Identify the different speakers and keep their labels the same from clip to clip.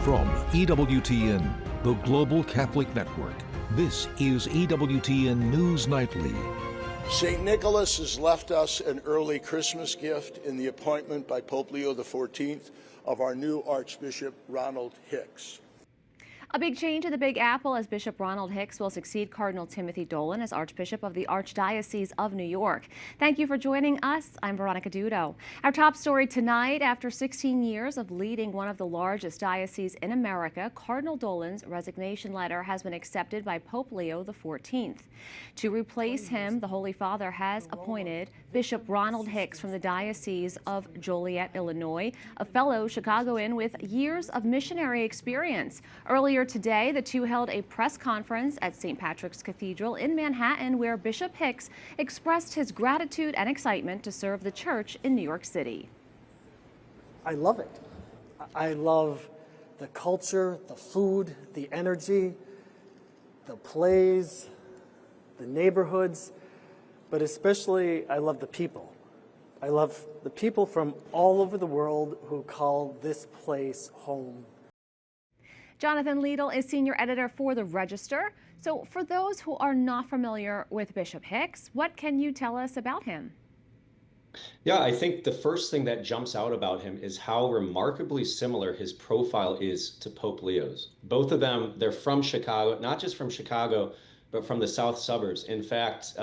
Speaker 1: From EWTN, the Global Catholic Network, this is EWTN News Nightly.
Speaker 2: St. Nicholas has left us an early Christmas gift in the appointment by Pope Leo XIV of our new Archbishop Ronald Hicks.
Speaker 3: A big change in the Big Apple as Bishop Ronald Hicks will succeed Cardinal Timothy Dolan as Archbishop of the Archdiocese of New York. Thank you for joining us. I'm Veronica Dudo. Our top story tonight, after 16 years of leading one of the largest dioceses in America, Cardinal Dolan's resignation letter has been accepted by Pope Leo XIV. To replace him, the Holy Father has appointed Bishop Ronald Hicks from the Diocese of Joliet, Illinois, a fellow Chicagoan with years of missionary experience. Earlier today, the two held a press conference at St. Patrick's Cathedral in Manhattan, where Bishop Hicks expressed his gratitude and excitement to serve the church in New York City.
Speaker 4: I love it. I love the culture, the food, the energy, the plays, the neighborhoods, but especially I love the people. I love the people from all over the world who call this place home.
Speaker 3: Jonathan Liedl is senior editor for The Register. So for those who are not familiar with Bishop Hicks, what can you tell us about him?
Speaker 5: Yeah, I think the first thing that jumps out about him is how remarkably similar his profile is to Pope Leo's. Both of them, they're from Chicago, not just from Chicago, but from the south suburbs. In fact,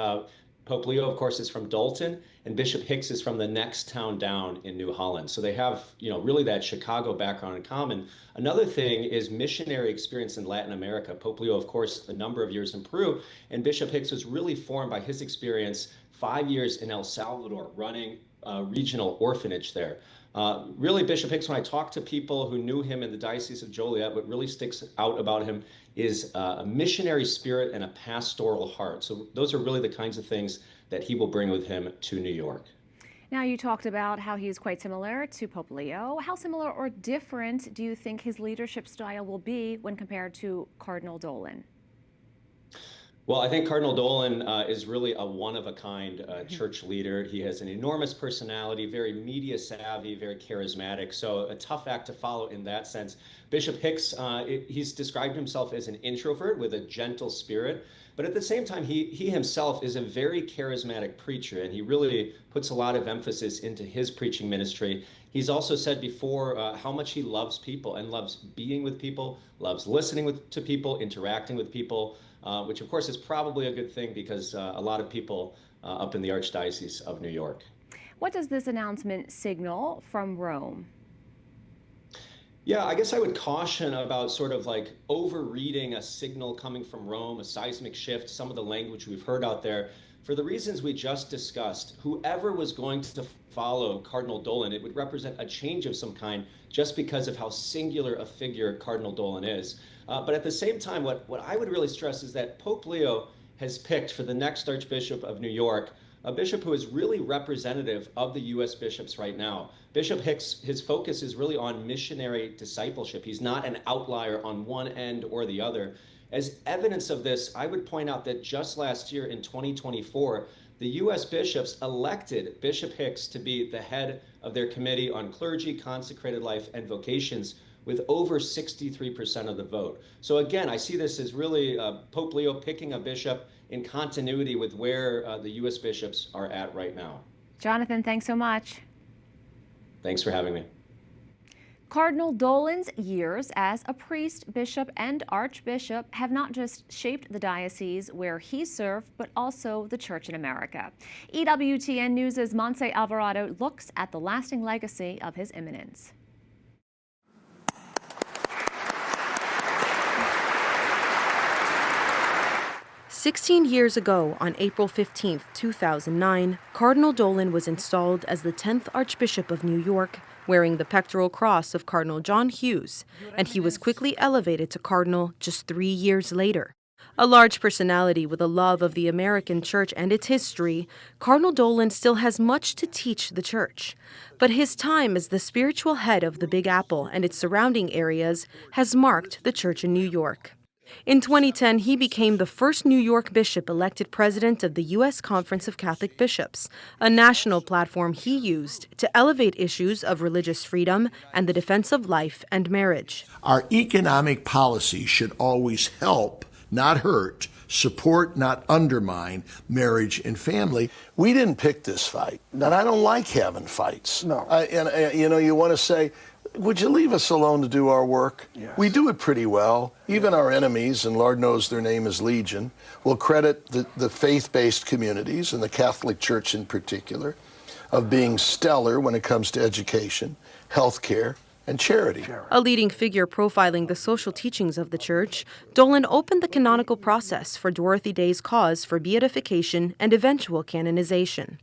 Speaker 5: Pope Leo, of course, is from Dalton, and Bishop Hicks is from the next town down in New Holland. So they have, really that Chicago background in common. Another thing is missionary experience in Latin America. Pope Leo, of course, a number of years in Peru, and Bishop Hicks was really formed by his experience 5 years in El Salvador, running a regional orphanage there. Really, Bishop Hicks, when I talk to people who knew him in the Diocese of Joliet, what really sticks out about him is a missionary spirit and a pastoral heart. So those are really the kinds of things that he will bring with him to New York.
Speaker 3: Now, you talked about how he's quite similar to Pope Leo. How similar or different do you think his leadership style will be when compared to Cardinal Dolan?
Speaker 5: Well, I think Cardinal Dolan is really a one-of-a-kind church leader. He has an enormous personality, very media savvy, very charismatic, so a tough act to follow in that sense. Bishop Hicks, he's described himself as an introvert with a gentle spirit, but at the same time, he himself is a very charismatic preacher, and he really puts a lot of emphasis into his preaching ministry. He's also said before how much he loves people and loves being with people, loves listening to people, interacting with people, which of course is probably a good thing because a lot of people up in the Archdiocese of New York.
Speaker 3: What does this announcement signal from Rome?
Speaker 5: Yeah, I guess I would caution about sort of like overreading a signal coming from Rome, a seismic shift, some of the language we've heard out there. For the reasons we just discussed, whoever was going to follow Cardinal Dolan, it would represent a change of some kind just because of how singular a figure Cardinal Dolan is. But at the same time, what I would really stress is that Pope Leo has picked for the next Archbishop of New York a bishop who is really representative of the U.S. bishops right now. Bishop Hicks, his focus is really on missionary discipleship. He's not an outlier on one end or the other. As evidence of this, I would point out that just last year in 2024, the U.S. bishops elected Bishop Hicks to be the head of their Committee on Clergy, Consecrated Life, and Vocations with over 63% of the vote. So again, I see this as really Pope Leo picking a bishop in continuity with where the U.S. bishops are at right now.
Speaker 3: Jonathan, thanks so much.
Speaker 5: Thanks for having me.
Speaker 3: Cardinal Dolan's years as a priest, bishop, and archbishop have not just shaped the diocese where he served, but also the church in America. EWTN News' Montse Alvarado looks at the lasting legacy of His Eminence.
Speaker 6: "16 years ago, on April 15, 2009, Cardinal Dolan was installed as the 10th Archbishop of New York, wearing the pectoral cross of Cardinal John Hughes, and he was quickly elevated to cardinal just 3 years later. A large personality with a love of the American church and its history, Cardinal Dolan still has much to teach the church. But his time as the spiritual head of the Big Apple and its surrounding areas has marked the church in New York. In 2010, he became the first New York bishop elected president of the U.S. Conference of Catholic Bishops, a national platform he used to elevate issues of religious freedom and the defense of life and marriage.
Speaker 2: Our economic policy should always help, not hurt, support, not undermine marriage and family. We didn't pick this fight, and I don't like having fights.
Speaker 7: No.
Speaker 2: You want to say, would you leave us alone to do our work?
Speaker 7: Yes.
Speaker 2: We do it pretty well. Even our enemies, and Lord knows their name is Legion, will credit the faith-based communities, and the Catholic Church in particular, of being stellar when it comes to education, healthcare, and charity.
Speaker 6: A leading figure profiling the social teachings of the Church, Dolan opened the canonical process for Dorothy Day's cause for beatification and eventual canonization.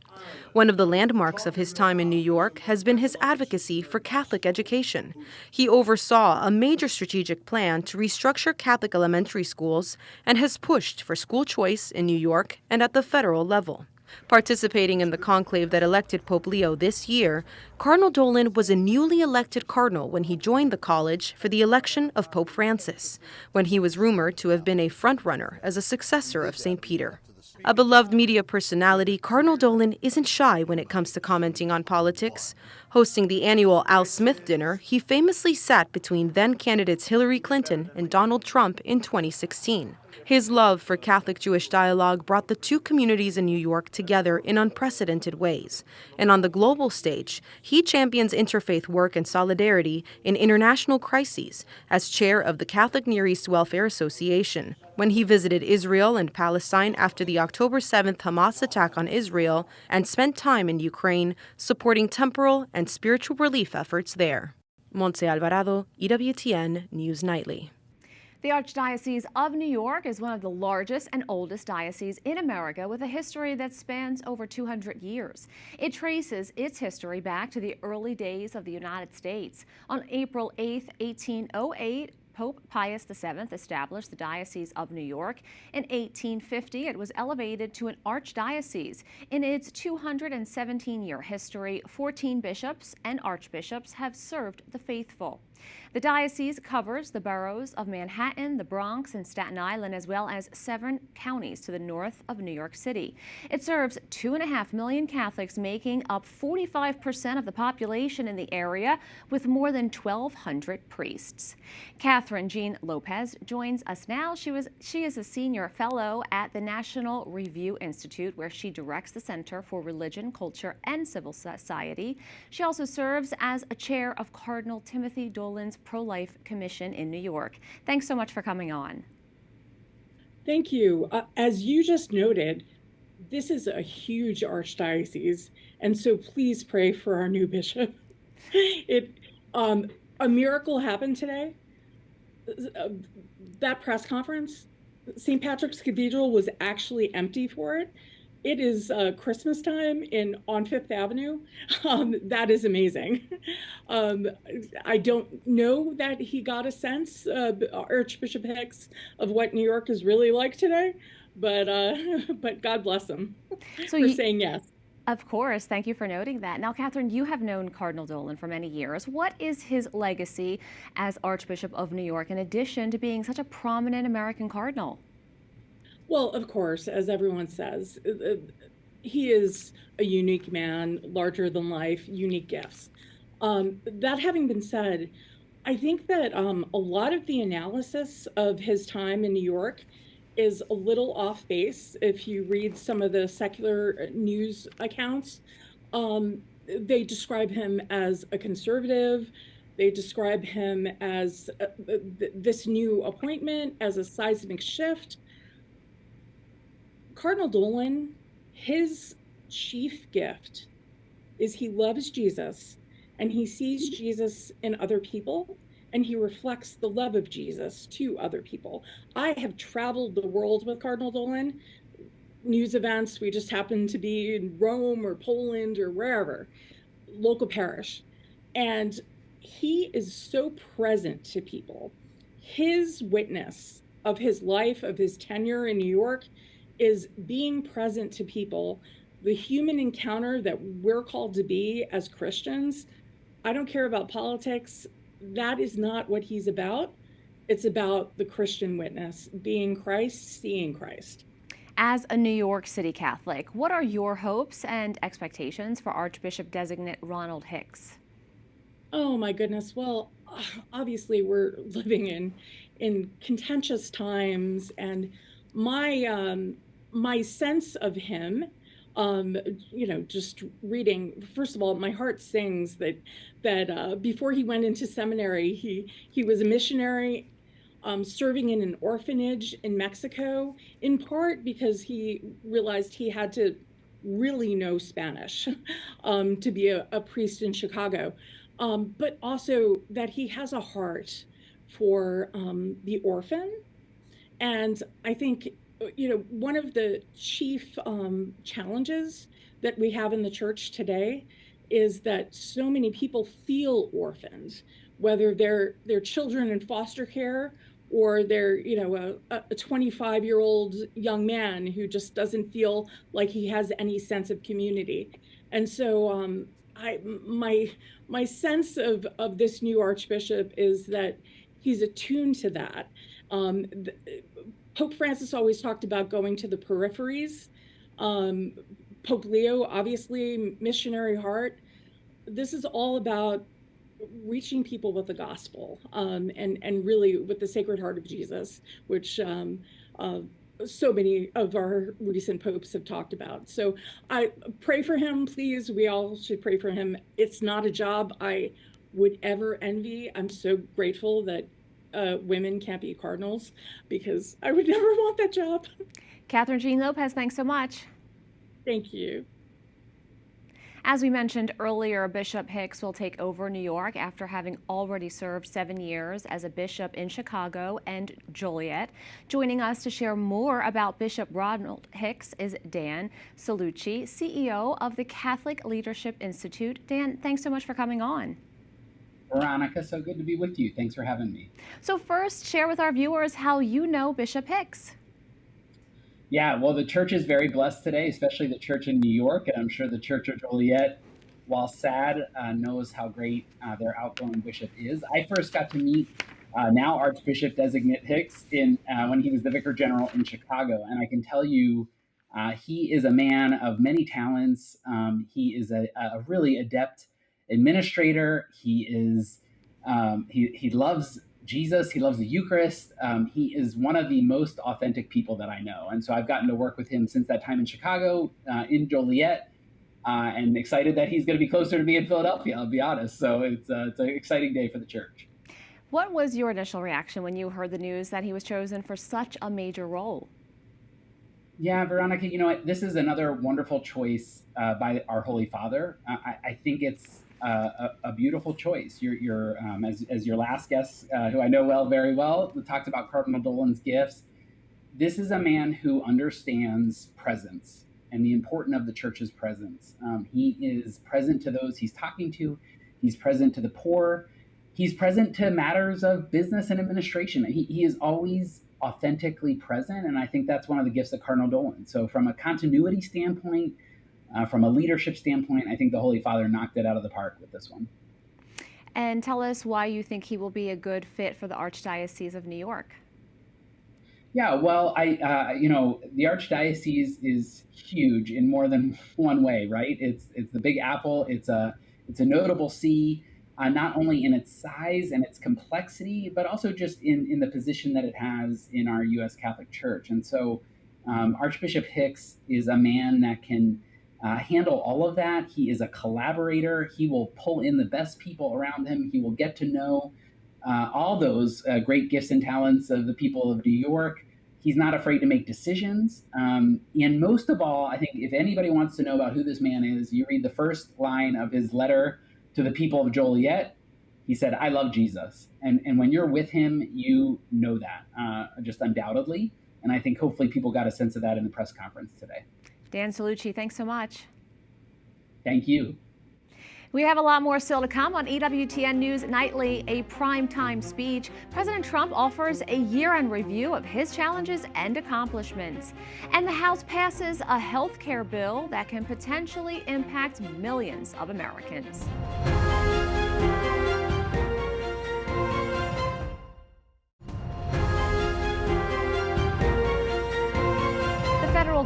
Speaker 6: One of the landmarks of his time in New York has been his advocacy for Catholic education. He oversaw a major strategic plan to restructure Catholic elementary schools and has pushed for school choice in New York and at the federal level. Participating in the conclave that elected Pope Leo this year, Cardinal Dolan was a newly elected cardinal when he joined the college for the election of Pope Francis, when he was rumored to have been a frontrunner as a successor of St. Peter. A beloved media personality, Cardinal Dolan isn't shy when it comes to commenting on politics. Hosting the annual Al Smith dinner, he famously sat between then-candidates Hillary Clinton and Donald Trump in 2016. His love for Catholic-Jewish dialogue brought the two communities in New York together in unprecedented ways. And on the global stage, he champions interfaith work and solidarity in international crises as chair of the Catholic Near East Welfare Association. When he visited Israel and Palestine after the October 7th Hamas attack on Israel and spent time in Ukraine supporting temporal and spiritual relief efforts there. Montse Alvarado, EWTN News Nightly.
Speaker 3: The Archdiocese of New York is one of the largest and oldest dioceses in America with a history that spans over 200 years. It traces its history back to the early days of the United States. On April 8, 1808, Pope Pius VII established the Diocese of New York. In 1850, it was elevated to an archdiocese. In its 217-year history, 14 bishops and archbishops have served the faithful. The diocese covers the boroughs of Manhattan, the Bronx, and Staten Island, as well as 7 counties to the north of New York City. It serves 2.5 million Catholics, making up 45% of the population in the area, with more than 1,200 priests. Catherine Jean Lopez joins us now. She is a senior fellow at the National Review Institute, where she directs the Center for Religion, Culture, and Civil Society. She also serves as a chair of Cardinal Timothy Dolan's Pro-Life Commission in New York. Thanks so much for coming on.
Speaker 8: Thank you. As you just noted, this is a huge archdiocese, and so please pray for our new bishop. A miracle happened today. That press conference, St. Patrick's Cathedral was actually empty for it. It is Christmas time on Fifth Avenue. That is amazing. I don't know that he got a sense, Archbishop Hicks, of what New York is really like today, but God bless him for saying yes.
Speaker 3: Of course. Thank you for noting that. Now, Catherine, you have known Cardinal Dolan for many years. What is his legacy as Archbishop of New York, in addition to being such a prominent American cardinal?
Speaker 8: Well, of course, as everyone says, he is a unique man, larger than life, unique gifts. That having been said, I think that a lot of the analysis of his time in New York is a little off base. If you read some of the secular news accounts, they describe him as a conservative. They describe him as this new appointment, as a seismic shift. Cardinal Dolan, his chief gift is he loves Jesus, and he sees Jesus in other people, and he reflects the love of Jesus to other people. I have traveled the world with Cardinal Dolan, news events. We just happened to be in Rome or Poland or wherever, local parish. And he is so present to people. His witness of his life, of his tenure in New York, is being present to people. The human encounter that we're called to be as Christians, I don't care about politics. That is not what he's about. It's about the Christian witness, being Christ, seeing Christ.
Speaker 3: As a New York City Catholic, what are your hopes and expectations for Archbishop designate Ronald Hicks?
Speaker 8: Oh my goodness. Well, obviously we're living in contentious times, and my sense of him, just reading, first of all, my heart sings that before he went into seminary, he was a missionary, serving in an orphanage in Mexico, in part because he realized he had to really know Spanish to be a priest in Chicago, but also that he has a heart for the orphan. And I think, one of the chief challenges that we have in the church today is that so many people feel orphaned, whether they're children in foster care or they're, a 25-year-old young man who just doesn't feel like he has any sense of community. And so my sense of this new Archbishop is that he's attuned to that. Pope Francis always talked about going to the peripheries. Pope Leo, obviously, missionary heart. This is all about reaching people with the gospel, and really with the Sacred Heart of Jesus, which so many of our recent popes have talked about. So I pray for him, please. We all should pray for him. It's not a job I would ever envy. I'm so grateful that women can't be cardinals, because I would never want that job.
Speaker 3: Catherine Jean Lopez, thanks so much.
Speaker 8: Thank you.
Speaker 3: As we mentioned earlier, Bishop Hicks will take over New York after having already served 7 years as a bishop in Chicago and Joliet. Joining us to share more about Bishop Ronald Hicks is Dan Cellucci, CEO of the Catholic Leadership Institute. Dan, thanks so much for coming on.
Speaker 7: Veronica, so good to be with you. Thanks for having me.
Speaker 3: So first, share with our viewers how you know Bishop Hicks.
Speaker 7: Yeah, well, the church is very blessed today, especially the church in New York, and I'm sure the Church of Joliet, while sad, knows how great their outgoing bishop is. I first got to meet now Archbishop designate Hicks when he was the Vicar General in Chicago, and I can tell you he is a man of many talents. He is a really adept administrator. He is he loves Jesus. He loves the Eucharist. He is one of the most authentic people that I know. And so I've gotten to work with him since that time in Chicago, in Joliet, and excited that he's going to be closer to me in Philadelphia, I'll be honest. So it's an exciting day for the church.
Speaker 3: What was your initial reaction when you heard the news that he was chosen for such a major role?
Speaker 7: Yeah, Veronica, you know what? This is another wonderful choice by our Holy Father. I think it's a beautiful choice. You're as your last guest, who I know very well, talked about Cardinal Dolan's gifts. This is a man who understands presence and the importance of the church's presence. He is present to those he's talking to. He's present to the poor. He's present to matters of business and administration. He is always authentically present, and I think that's one of the gifts of Cardinal Dolan. So from a continuity standpoint, from a leadership standpoint, I think the Holy Father knocked it out of the park with this one.
Speaker 3: And tell us why you think he will be a good fit for the Archdiocese of New York.
Speaker 7: Yeah, well, the Archdiocese is huge in more than one way, right? It's the Big Apple. It's a notable see, not only in its size and its complexity, but also just in the position that it has in our U.S. Catholic Church. And so Archbishop Hicks is a man that can handle all of that. He is a collaborator. He will pull in the best people around him. He will get to know all those great gifts and talents of the people of New York. He's not afraid to make decisions. And most of all, I think if anybody wants to know about who this man is, you read the first line of his letter to the people of Joliet. He said, "I love Jesus." And when you're with him, you know that, just undoubtedly. And I think hopefully people got a sense of that in the press conference today.
Speaker 3: Dan Cellucci, thanks so much.
Speaker 7: Thank you.
Speaker 3: We have a lot more still to come on EWTN News Nightly, a primetime speech. President Trump offers a year-end review of his challenges and accomplishments. And the House passes a health care bill that can potentially impact millions of Americans.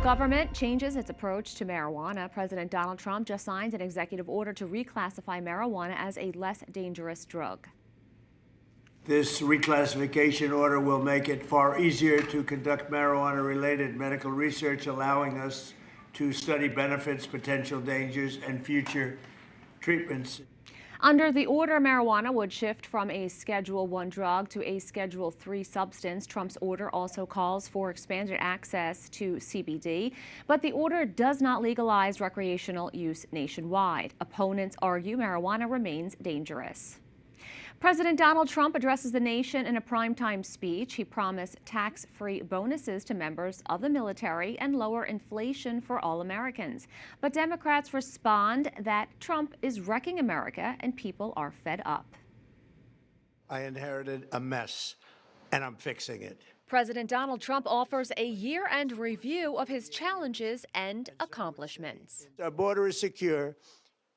Speaker 3: government changes its approach to marijuana. President Donald Trump just signed an executive order to reclassify marijuana as a less dangerous drug.
Speaker 9: This reclassification order will make it far easier to conduct marijuana-related medical research, allowing us to study benefits, potential dangers, and future treatments.
Speaker 3: Under the order, marijuana would shift from a Schedule I drug to a Schedule III substance. Trump's order also calls for expanded access to CBD, but the order does not legalize recreational use nationwide. Opponents argue marijuana remains dangerous. President Donald Trump addresses the nation in a primetime speech. He promised tax-free bonuses to members of the military and lower inflation for all Americans. But Democrats respond that Trump is wrecking America and people are fed up.
Speaker 9: I inherited a mess, and I'm fixing it.
Speaker 6: President Donald Trump offers a year-end review of his challenges and accomplishments.
Speaker 9: Our border is secure.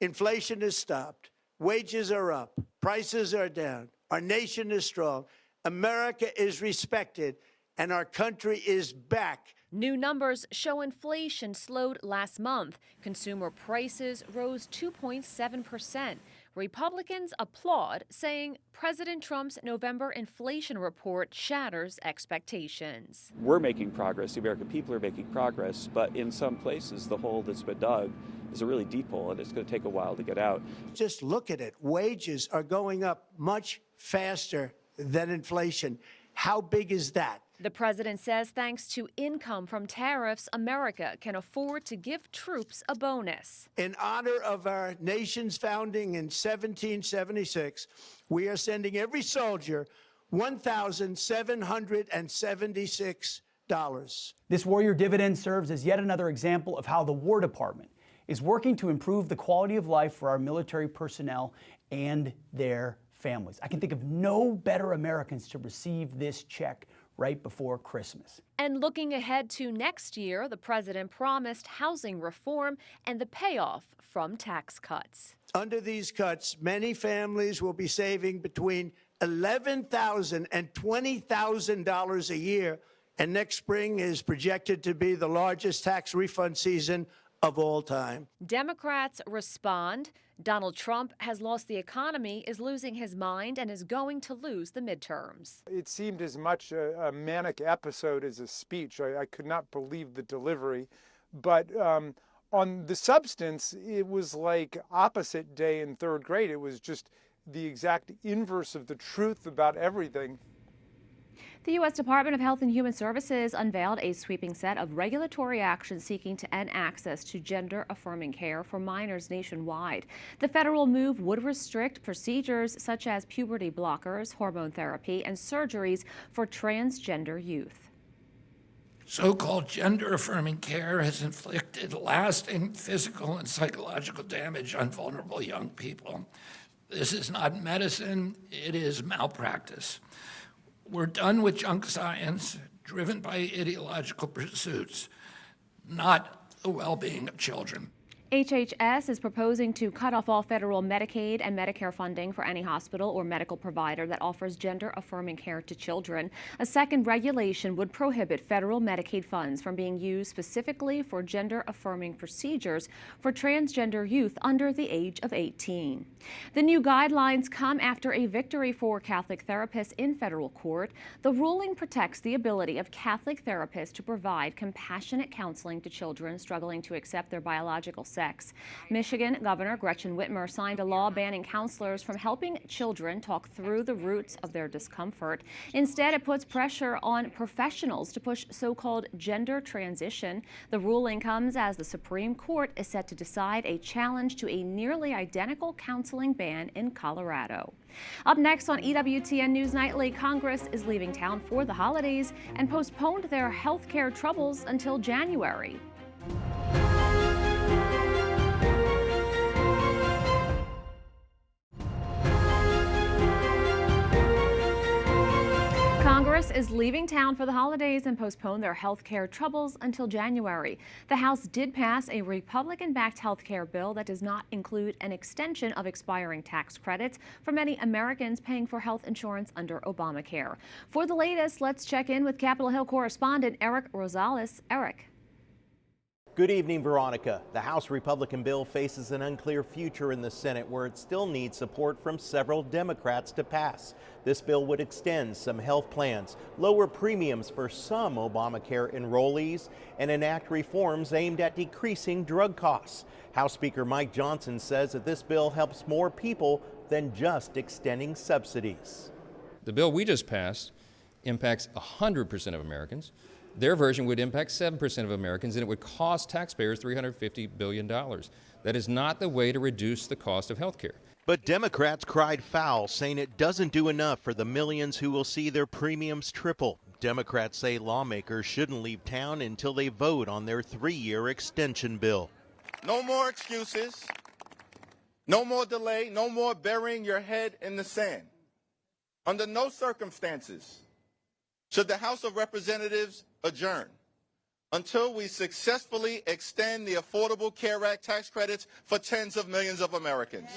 Speaker 9: Inflation is stopped. Wages are up. Prices are down. Our nation is strong. America is respected. And our country is back.
Speaker 6: New numbers show inflation slowed last month. Consumer prices rose 2.7%. Republicans applaud, saying President Trump's November inflation report shatters expectations.
Speaker 10: We're making progress. The American people are making progress. But in some places, the hole that's been dug is a really deep hole, and it's going to take a while to get out.
Speaker 9: Just look at it. Wages are going up much faster than inflation. How big is that?
Speaker 6: The president says thanks to income from tariffs, America can afford to give troops a bonus.
Speaker 9: In honor of our nation's founding in 1776, we are sending every soldier $1,776.
Speaker 11: This Warrior Dividend serves as yet another example of how the War Department is working to improve the quality of life for our military personnel and their families. I can think of no better Americans to receive this check right before Christmas.
Speaker 6: And looking ahead to next year, the president promised housing reform and the payoff from tax cuts.
Speaker 9: Under these cuts, many families will be saving between $11,000 and $20,000 a year, and next spring is projected to be the largest tax refund season of all time.
Speaker 6: Democrats respond. Donald Trump has lost the economy, is losing his mind, and is going to lose the midterms.
Speaker 12: It seemed as much a manic episode as a speech. I could not believe the delivery. But on the substance, it was like opposite day in third grade. It was just the exact inverse of the truth about everything.
Speaker 3: The U.S. Department of Health and Human Services unveiled a sweeping set of regulatory actions seeking to end access to gender-affirming care for minors nationwide. The federal move would restrict procedures such as puberty blockers, hormone therapy, and surgeries for transgender youth.
Speaker 13: So-called gender-affirming care has inflicted lasting physical and psychological damage on vulnerable young people. This is not medicine, it is malpractice. We're done with junk science driven by ideological pursuits, not the well-being of children.
Speaker 3: HHS is proposing to cut off all federal Medicaid and Medicare funding for any hospital or medical provider that offers gender-affirming care to children. A second regulation would prohibit federal Medicaid funds from being used specifically for gender-affirming procedures for transgender youth under the age of 18. The new guidelines come after a victory for Catholic therapists in federal court. The ruling protects the ability of Catholic therapists to provide compassionate counseling to children struggling to accept their biological sex. Michigan Governor Gretchen Whitmer signed a law banning counselors from helping children talk through the roots of their discomfort. Instead, it puts pressure on professionals to push so-called gender transition. The ruling comes as the Supreme Court is set to decide a challenge to a nearly identical counseling ban in Colorado. Up next on EWTN News Nightly, Congress is leaving town for the holidays and postponed their health care troubles until January. Congress is leaving town for the holidays and postponed their health care troubles until January. The House did pass a Republican-backed health care bill that does not include an extension of expiring tax credits for many Americans paying for health insurance under Obamacare. For the latest, let's check in with Capitol Hill correspondent Eric Rosales. Eric.
Speaker 14: Good evening, Veronica. The House Republican bill faces an unclear future in the Senate, where it still needs support from several Democrats to pass. This bill would extend some health plans, lower premiums for some Obamacare enrollees, and enact reforms aimed at decreasing drug costs. House Speaker Mike Johnson says that this bill helps more people than just extending subsidies.
Speaker 15: The bill we just passed impacts 100% of Americans. Their version would impact 7% of Americans, and it would cost taxpayers $350 billion. That is not the way to reduce the cost of health care.
Speaker 14: But Democrats cried foul, saying it doesn't do enough for the millions who will see their premiums triple. Democrats say lawmakers shouldn't leave town until they vote on their 3-year extension bill.
Speaker 16: No more excuses, no more delay, no more burying your head in the sand. Under no circumstances should the House of Representatives adjourn until we successfully extend the Affordable Care Act tax credits for tens of millions of Americans.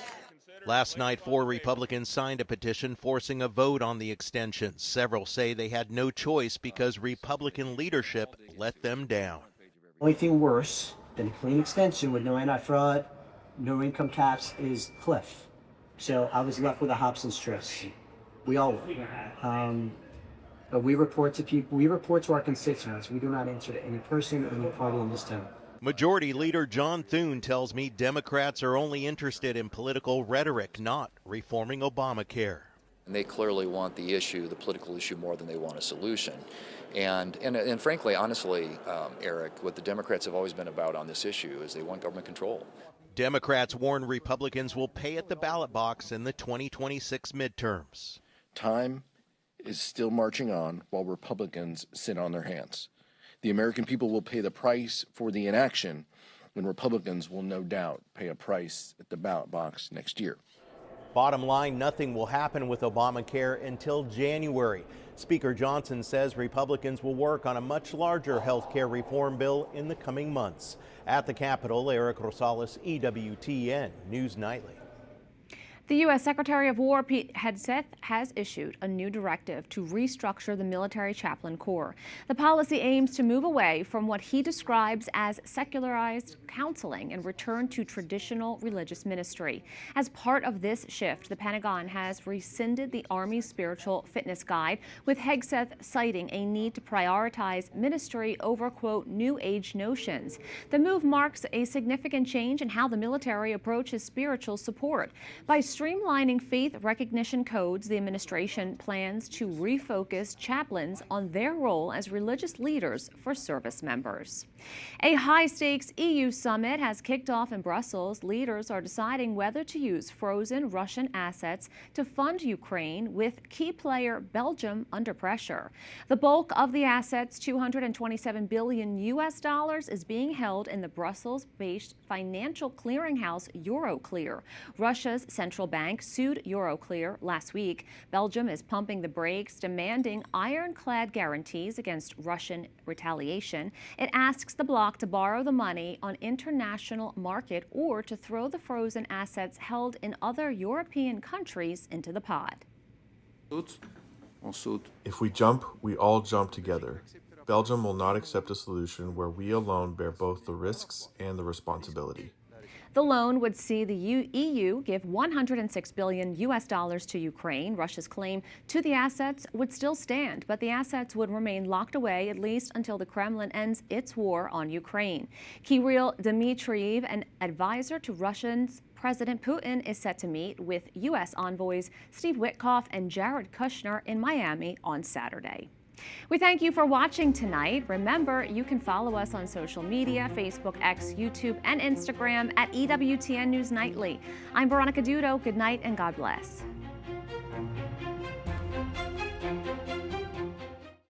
Speaker 14: Last night, 4 Republicans signed a petition forcing a vote on the extension. Several say they had no choice because Republican leadership let them down.
Speaker 17: Only thing worse than a clean extension with no anti-fraud, no income caps is cliff. So I was left with a Hobson's stress. We all were. But we report to people, we report to our constituents. We do not answer to any person or any party in this town.
Speaker 14: Majority Leader John Thune tells me Democrats are only interested in political rhetoric, not reforming Obamacare.
Speaker 18: And they clearly want the issue, the political issue, more than they want a solution. And frankly, honestly, Eric, what the Democrats have always been about on this issue is they want government control.
Speaker 14: Democrats warn Republicans will pay at the ballot box in the 2026 midterms.
Speaker 19: Time is still marching on while Republicans sit on their hands. The American people will pay the price for the inaction, and Republicans will no doubt pay a price at the ballot box next year.
Speaker 14: Bottom line, nothing will happen with Obamacare until January. Speaker Johnson says Republicans will work on a much larger health care reform bill in the coming months. At the Capitol, Eric Rosales, EWTN News Nightly.
Speaker 3: The U.S. Secretary of War Pete Hegseth has issued a new directive to restructure the military chaplain corps. The policy aims to move away from what he describes as secularized counseling and return to traditional religious ministry. As part of this shift, the Pentagon has rescinded the Army's spiritual fitness guide, with Hegseth citing a need to prioritize ministry over, quote, new age notions. The move marks a significant change in how the military approaches spiritual support. By streamlining faith recognition codes, the administration plans to refocus chaplains on their role as religious leaders for service members. A high-stakes EU summit has kicked off in Brussels. Leaders are deciding whether to use frozen Russian assets to fund Ukraine, with key player Belgium under pressure. The bulk of the assets, $227 billion, is being held in the Brussels-based financial clearinghouse Euroclear. Russia's central bank sued Euroclear last week. Belgium is pumping the brakes, demanding ironclad guarantees against Russian retaliation. It asks the bloc to borrow the money on international market or to throw the frozen assets held in other European countries into the pot.
Speaker 20: If we jump, we all jump together. Belgium will not accept a solution where we alone bear both the risks and the responsibility.
Speaker 3: The loan would see the EU give $106 billion to Ukraine. Russia's claim to the assets would still stand, but the assets would remain locked away at least until the Kremlin ends its war on Ukraine. Kirill Dmitriev, an advisor to Russians President Putin, is set to meet with U.S. envoys Steve Witkoff and Jared Kushner in Miami on Saturday. We thank you for watching tonight. Remember, you can follow us on social media, Facebook, X, YouTube, and Instagram at EWTN News Nightly. I'm Veronica Dudo. Good night and God bless.